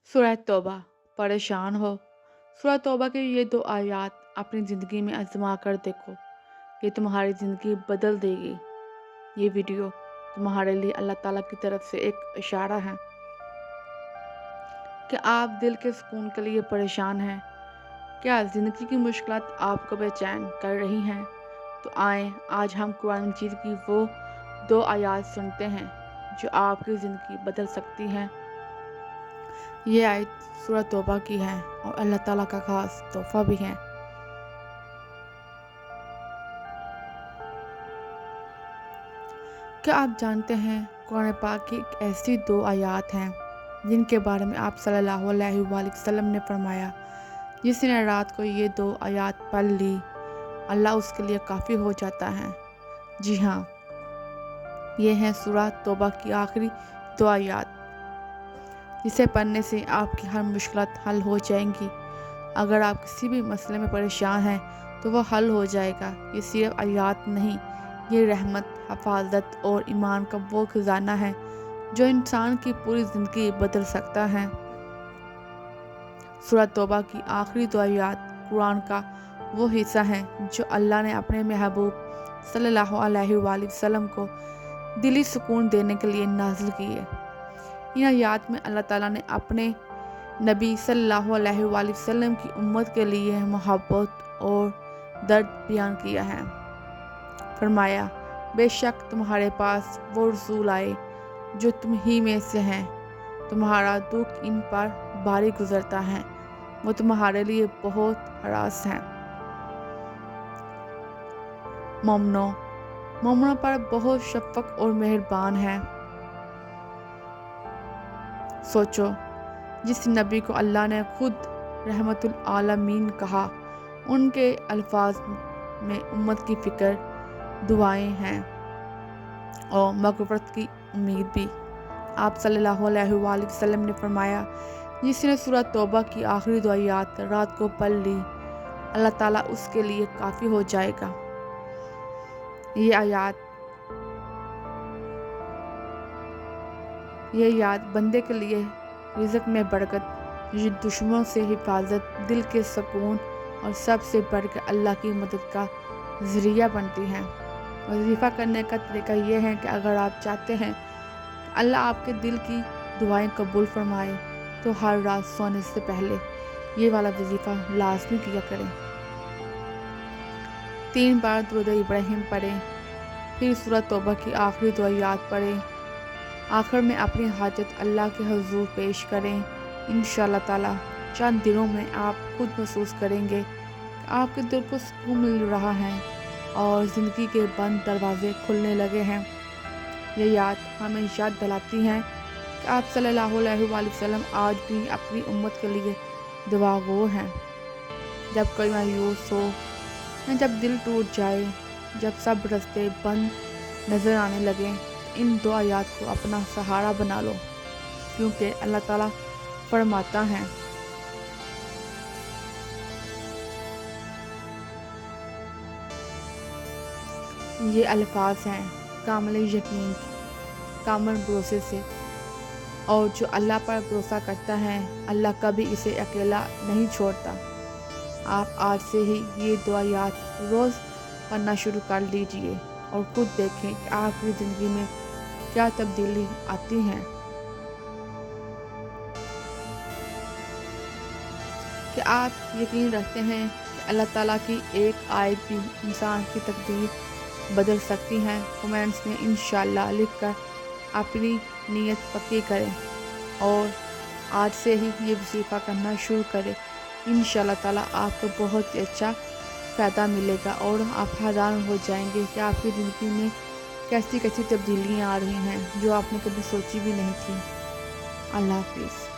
सूरह तौबा। परेशान हो? सूरह तौबा की ये 2 आयत अपनी ज़िंदगी में आज़मा कर देखो, ये तुम्हारी ज़िंदगी बदल देगी। ये वीडियो तुम्हारे लिए अल्लाह ताला की तरफ से एक इशारा है कि आप दिल के सुकून के लिए परेशान हैं। क्या ज़िंदगी की मुश्किलात आपको बेचैन कर रही हैं? तो आएँ आज हम कुरान मजीद की वो 2 आयत सुनते हैं जो आपकी ज़िंदगी बदल सकती हैं। ये आयत सूरह तौबा की है और अल्लाह ताला का खास तोहफ़ा भी है। क्या आप जानते हैं कुरान पाक की एक ऐसी 2 आयत हैं जिनके बारे में आप सल्लल्लाहु अलैहि वसल्लम ने फरमाया, जिसने रात को ये 2 आयत पढ़ ली, अल्लाह उसके लिए काफ़ी हो जाता है। जी हाँ, ये हैं सूरह तौबा की आखिरी 2 आयत, जिसे पढ़ने से आपकी हर मुश्किलात हल हो जाएंगी। अगर आप किसी भी मसले में परेशान हैं तो वह हल हो जाएगा। ये सिर्फ आयत नहीं, ये रहमत, हफाजत और ईमान का वो खजाना है जो इंसान की पूरी ज़िंदगी बदल सकता है। सूरह तौबा की आखिरी 2 आयत कुरान का वो हिस्सा है जो अल्लाह ने अपने महबूब सल्लल्लाहु अलैहि वसल्लम को दिली सुकून देने के लिए नाजिल की है। इन आयत में अल्लाह ताला ने अपने नबी सल्लल्लाहु अलैहि वसल्लम की उम्मत के लिए मोहब्बत और दर्द बयान किया है। फरमाया, बेशक तुम्हारे पास वो रसूल आए जो तुम ही में से हैं, तुम्हारा दुख इन पर भारी गुजरता है, वो तुम्हारे लिए बहुत हरास हैं। मोमनों पर बहुत शफक और मेहरबान है। सोचो, जिस नबी को अल्लाह ने खुद रहमतुल आलमीन कहा, उनके अल्फाज में उम्मत की फ़िक्र, दुआएं हैं और मग़फ़िरत की उम्मीद भी। आप सल्लल्लाहु अलैहि वसल्लम ने फरमाया, जिसने सूरह तौबा की आखिरी 2 आयत रात को पढ़ ली, अल्लाह ताला उसके लिए काफ़ी हो जाएगा। ये याद बंदे के लिए रिज़्क़ में बरकत, दुश्मनों से हिफाजत, दिल के सुकून और सबसे बढ़कर अल्लाह की मदद का ज़रिया बनती हैं। वजीफ़ा करने का तरीका ये है कि अगर आप चाहते हैं कि अल्लाह आपके दिल की दुआएं कबूल फरमाए, तो हर रात सोने से पहले ये वाला वजीफ़ा लाज़मी किया करें। 3 बार दुरूद इब्राहिम पढ़ें, फिर सूरह तौबा की आखिरी 2 आयत पढ़ें। आखिर में अपनी हाजत अल्लाह के हुज़ूर पेश करें। इंशाअल्लाह ताला चंद दिनों में आप खुद महसूस करेंगे कि आपके दिल को सुकून मिल रहा है और ज़िंदगी के बंद दरवाजे खुलने लगे हैं। ये याद हमें याद दिलाती हैं कि आप सल्लल्लाहु अलैहि वसल्लम आज भी अपनी उम्मत के लिए दुआगो हैं। जब कोई मायूस हो या जब दिल टूट जाए, जब सब रास्ते बंद नज़र आने लगें, इन 2 आयत को अपना सहारा बना लो, क्योंकि अल्लाह ताला फरमाता है, ये अल्फाज हैं कामिल यकीन, कामिल भरोसे से, और जो अल्लाह पर भरोसा करता है, अल्लाह कभी इसे अकेला नहीं छोड़ता। आप आज से ही ये 2 आयत रोज़ पढ़ना शुरू कर लीजिए और खुद देखें कि आपकी ज़िंदगी में क्या तब्दीली आती हैं। कि आप यकीन रखते हैं कि अल्लाह ताला की एक आयत भी इंसान की तकदीर बदल सकती हैं? कमेंट्स में इंशाअल्लाह लिखकर अपनी नीयत पक्की करें और आज से ही ये वजीफ़ा करना शुरू करें। इंशाअल्लाह ताला आपको बहुत ही अच्छा फ़ायदा मिलेगा और आप हैरान हो जाएंगे कि आपकी ज़िंदगी में कैसी कैसी तब्दीलियाँ आ रही हैं जो आपने कभी सोची भी नहीं थी। अल्लाह हाफ़िज़।